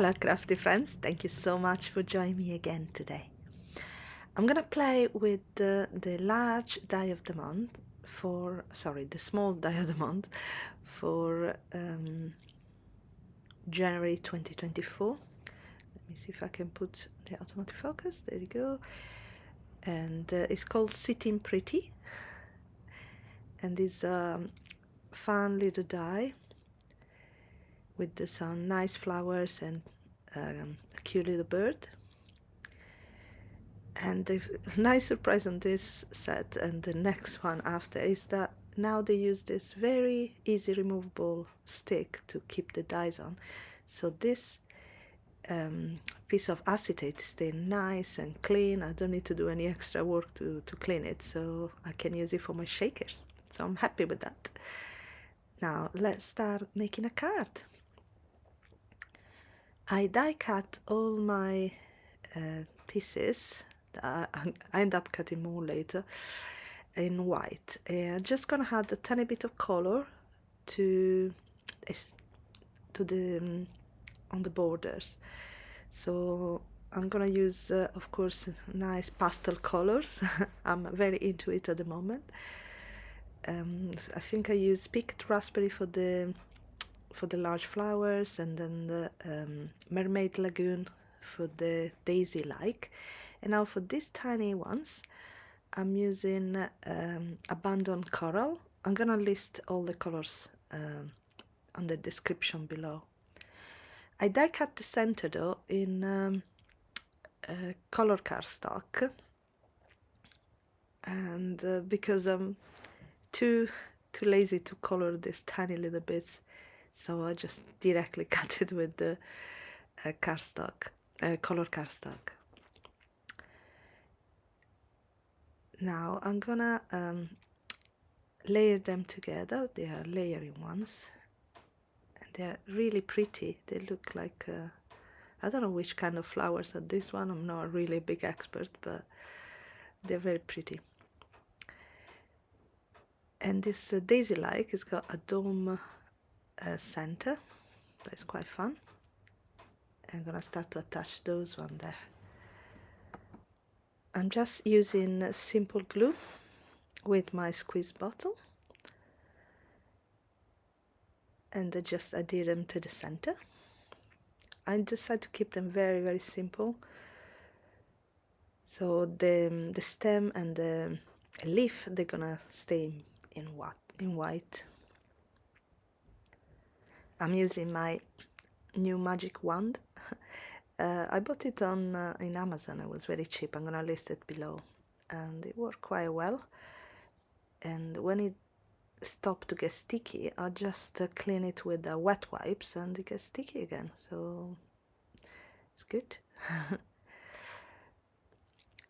Hello crafty friends, thank you so much for joining me again today. I'm gonna play with the large diamond for, sorry, the small diamond for January 2024. Let me see if I can put the automatic focus, there you go. And it's called Sitting Pretty, and it's a fun little die with some nice flowers and a cute little bird. And the nice surprise on this set and the next one after is that now they use this very easy removable stick to keep the dies on, so this piece of acetate stays nice and clean. I don't need to do any extra work to clean it, so I can use it for my shakers, so I'm happy with that. Now let's start making a card. I die cut all my pieces. I end up cutting more later in white. I'm just gonna add a tiny bit of color to the on the borders. So I'm gonna use, of course, nice pastel colors. I'm very into it at the moment. I think I use picked raspberry for the large flowers, and then the Mermaid Lagoon for the daisy-like. And now for these tiny ones, I'm using abandoned coral. I'm gonna list all the colors on the description below. I die cut the center though in color cardstock, and because I'm too lazy to color these tiny little bits, so I just directly cut it with the cardstock, color cardstock. Now I'm gonna layer them together. They are layering ones, and they're really pretty. They look like I don't know which kind of flowers are this one. I'm not a really big expert, but they're very pretty. And this daisy-like has got a dome center. That's quite fun. I'm gonna start to attach those one there. I'm just using simple glue with my squeeze bottle, and I just adhere them to the center. I decided to keep them very, very simple, so the stem and the leaf, they're gonna stay in white. I'm using my new magic wand. I bought it on in Amazon. It was very cheap. I'm gonna list it below, and it worked quite well. And when it stopped to get sticky, I just clean it with wet wipes, and it gets sticky again. So it's good.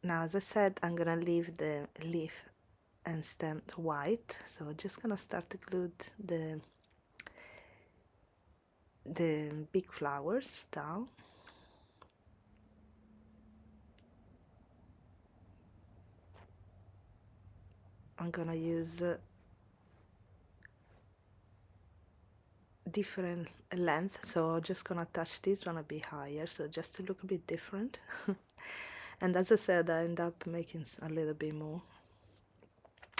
Now, as I said, I'm gonna leave the leaf and stem white. So I'm just gonna start to glue the big flowers down. I'm gonna use different length, so I'm just gonna attach this one a bit higher, so just to look a bit different. And as I said, I end up making a little bit more.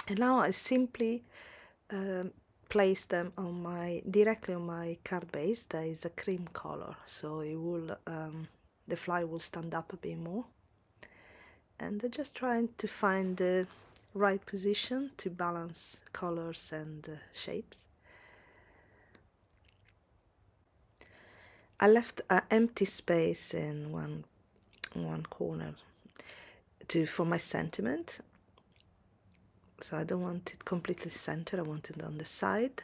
And now I simply place them on directly on my card base. That is a cream color, so it will the fly will stand up a bit more. And I'm just trying to find the right position to balance colors and shapes. I left an empty space in one corner for my sentiment, so I don't want it completely centered. I want it on the side.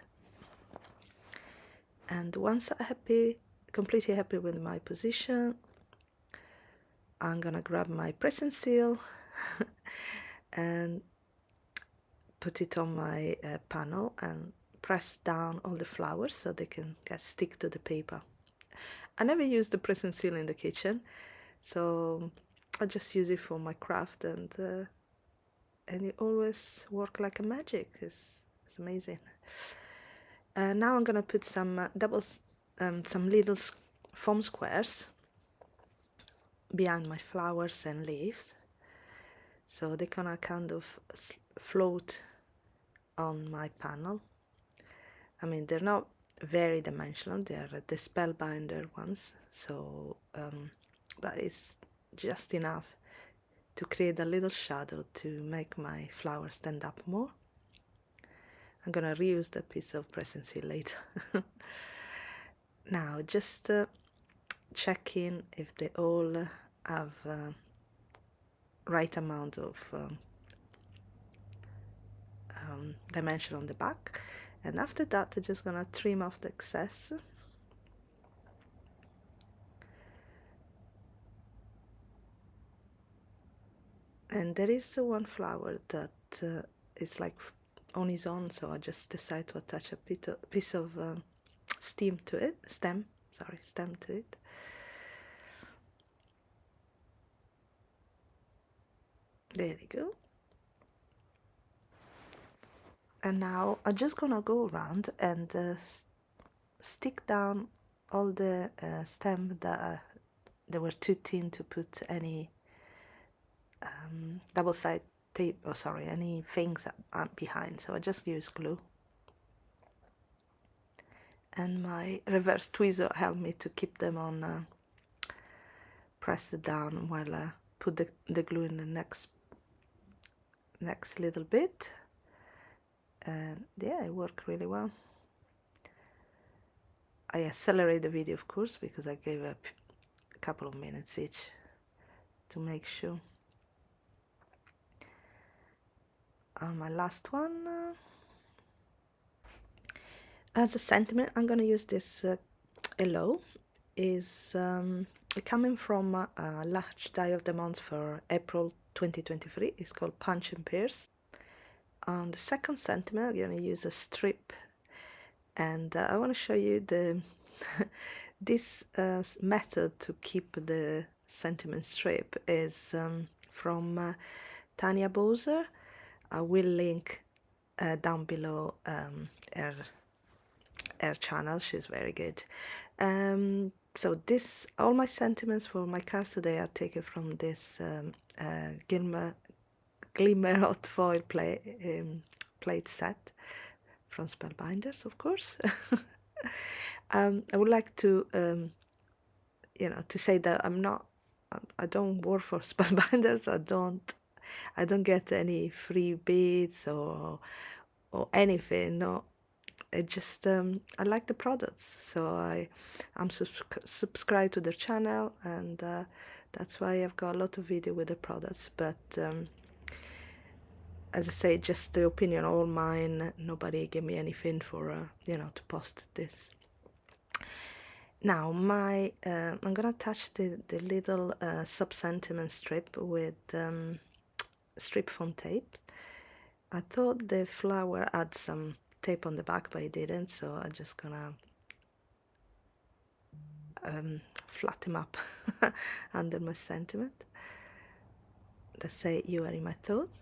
And once I'm completely happy with my position, I'm gonna grab my press and seal and put it on my panel and press down all the flowers so they can stick to the paper. I never use the press and seal in the kitchen, so I just use it for my craft, and it always works like a magic. It's amazing. Now I'm gonna put some some little foam squares behind my flowers and leaves, so they're gonna kind of float on my panel. I mean, they're not very dimensional, they're the Spellbinder ones, so that is just enough to create a little shadow to make my flower stand up more. I'm gonna reuse the piece of pressing seal later. Now just checking if they all have right amount of dimension on the back, and after that I'm just gonna trim off the excess. And there is one flower that is like on its own, so I just decided to attach a piece of stem to it. There you go. And now I'm just gonna go around and stick down all the stem that they were too thin to put any double-sided tape, or sorry, any things that aren't behind, so I just use glue. And my reverse tweezer helped me to keep them on pressed down while I put the glue in the next little bit. And yeah, it worked really well. I accelerate the video, of course, because I gave a couple of minutes each to make sure. My last one, as a sentiment, I'm gonna use this Hello. Is coming from a large die of the month for April 2023. It's called Punch and Pierce. On the second sentiment, I'm gonna use a strip, and I want to show you the this method to keep the sentiment strip is from Tanya Bowser. I will link down below her channel. She's very good. So all my sentiments for my cards today are taken from this Glimmer hot foil plate set from Spellbinders, of course. I would like to to say that I don't work for Spellbinders. I don't get any free beads or anything. No, it just I like the products, so I'm subscribed to their channel, and that's why I've got a lot of video with the products. But as I say, just the opinion all mine. Nobody gave me anything for to post this. Now I'm gonna attach the little sub-sentiment strip with strip foam tape. I thought the flower had some tape on the back, but it didn't, so I'm just gonna flat him up under my sentiment that say "You are in my thoughts."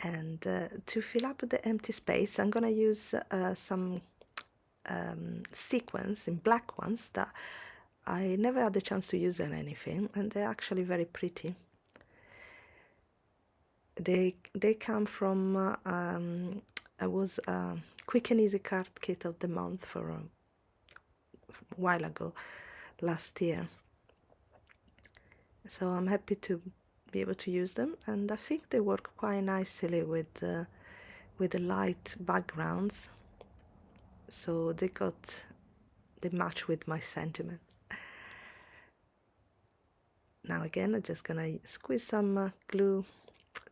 And to fill up the empty space, I'm gonna use some sequins in black ones that I never had the chance to use in anything, and they're actually very pretty. They come from I was Quick and Easy card kit of the month for a while ago, last year. So I'm happy to be able to use them, and I think they work quite nicely with the light backgrounds. So they match with my sentiment. Now again, I'm just gonna squeeze some glue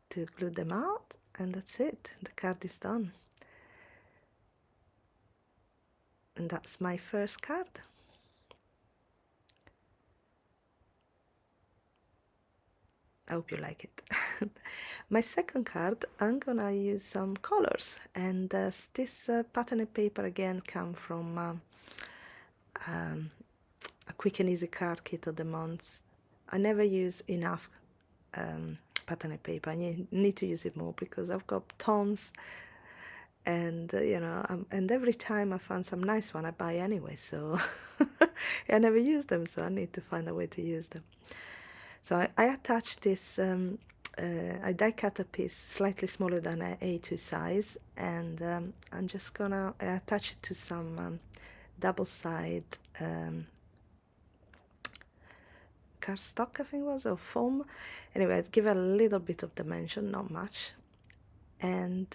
to glue them out, and that's it. The card is done. And that's my first card. I hope you like it. My second card, I'm gonna use some colors, and this pattern and paper again come from a Quick and Easy card kit of the month. I never use enough pattern and paper. I need to use it more because I've got tons, And you know, and every time I find some nice one, I buy anyway. So I never use them, so I need to find a way to use them. So I attach this. I die cut a piece slightly smaller than an A2 size, and I'm just gonna attach it to some double side cardstock, I think it was, or foam. Anyway, give a little bit of dimension, not much. And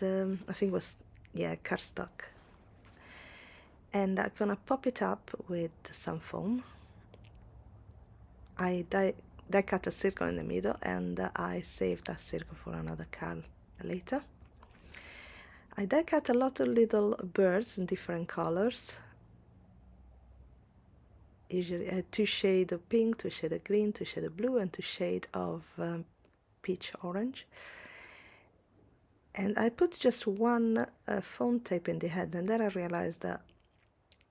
I think it was, yeah, cardstock. And I'm gonna pop it up with some foam. I die cut a circle in the middle, and I saved that circle for another card later. I die cut a lot of little birds in different colors. Usually 2 shades of pink, 2 shades of green, 2 shades of blue, and 2 shades of peach orange. And I put just one foam tape in the head, and then I realized that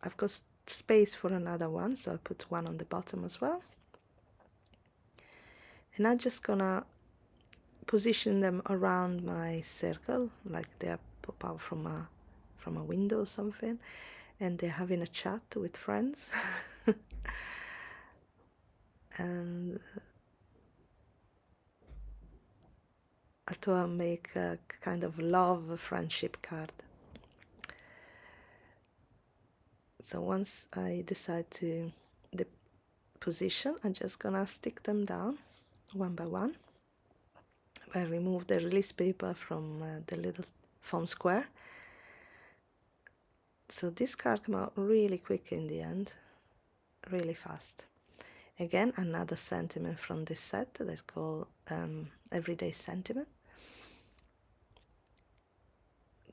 I've got space for another one, so I put one on the bottom as well. And I'm just gonna position them around my circle, like they pop out from a window or something, and they're having a chat with friends. And I thought I'd make a kind of love friendship card. So once I decide to the position, I'm just gonna stick them down one by one. I remove the release paper from the little foam square. So this card came out really quick in the end, really fast. Again, another sentiment from this set that's called Everyday Sentiment.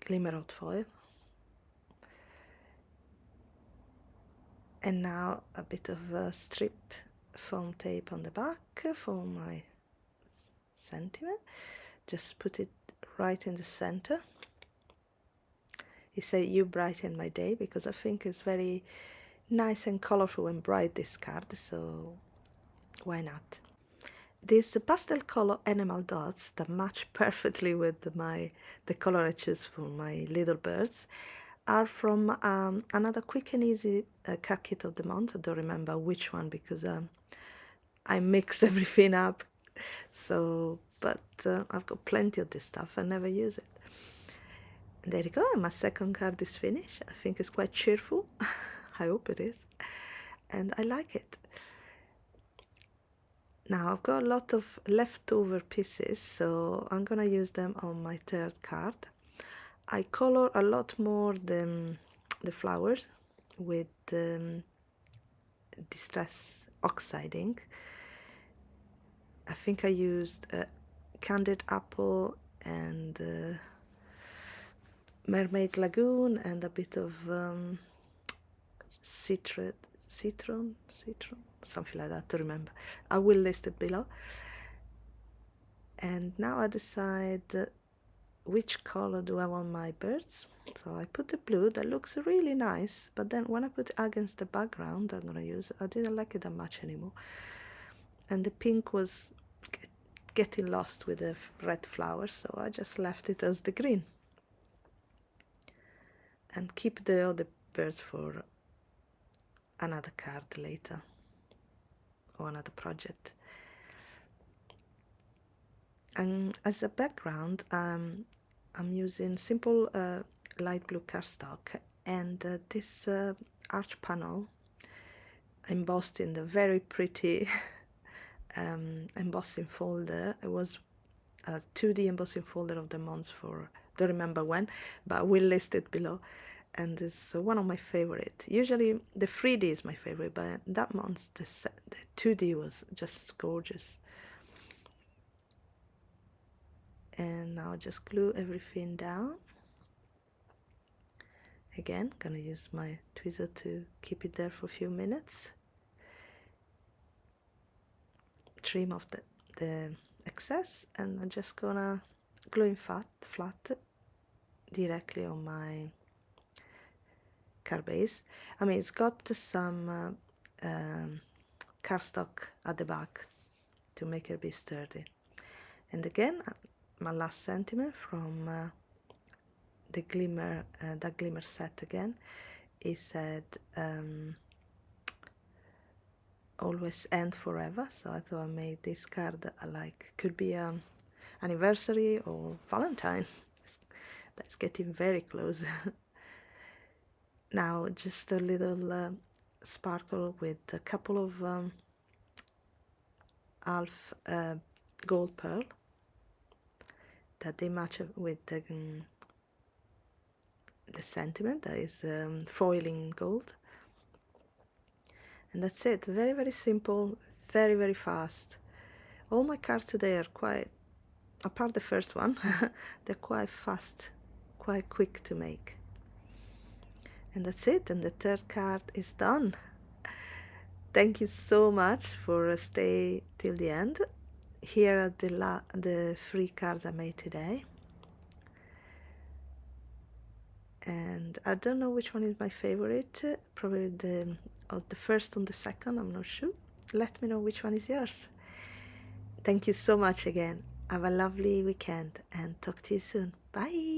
Glimmer hot foil. And now a bit of strip foam tape on the back for my sentiment. Just put it right in the center. He said, "You brighten my day," because I think it's very nice and colorful and bright, this card, so why not? These pastel color enamel dots that match perfectly with the color I choose for my little birds are from another quick and easy card kit of the month. I don't remember which one because I mix everything up. So, but I've got plenty of this stuff. I never use it. And there you go. My second card is finished. I think it's quite cheerful. I hope it is. And I like it. Now I've got a lot of leftover pieces, so I'm gonna use them on my third card. I color a lot more the flowers with Distress Oxide ink. I think I used Candied Apple and Mermaid Lagoon and a bit of citron, something like that, to remember. I will list it below. And now I decide which color do I want my birds. So I put the blue, that looks really nice, but then when I put it against the background I'm gonna use, I didn't like it that much anymore. And the pink was getting lost with the red flowers, so I just left it as the green. And keep the other birds for another card later, or another project. And as a background, I'm using simple light blue cardstock and this arch panel embossed in the very pretty embossing folder. It was a 2D embossing folder of the month for, don't remember when, but I will list it below. And it's one of my favorite. Usually the 3D is my favorite, but that month the 2D was just gorgeous. And now just glue everything down. Again, gonna use my tweezer to keep it there for a few minutes. Trim off the excess, and I'm just gonna glue it flat directly on my card base. I mean, it's got some cardstock at the back to make it a bit sturdy. And again, my last sentiment from the glimmer, that glimmer set again. It said always and forever, so I thought I made this card like could be anniversary or Valentine. That's getting very close. Now just a little sparkle with a couple of half gold pearl that they match with the sentiment that is foiling gold. And that's it. Very, very simple, very, very fast. All my cards today are quite, apart the first one, they're quite fast, quite quick to make. And that's it. And the third card is done. Thank you so much for stay till the end. Here are the 3 cards I made today. And I don't know which one is my favorite. Probably the first and the second, I'm not sure. Let me know which one is yours. Thank you so much again. Have a lovely weekend and talk to you soon. Bye.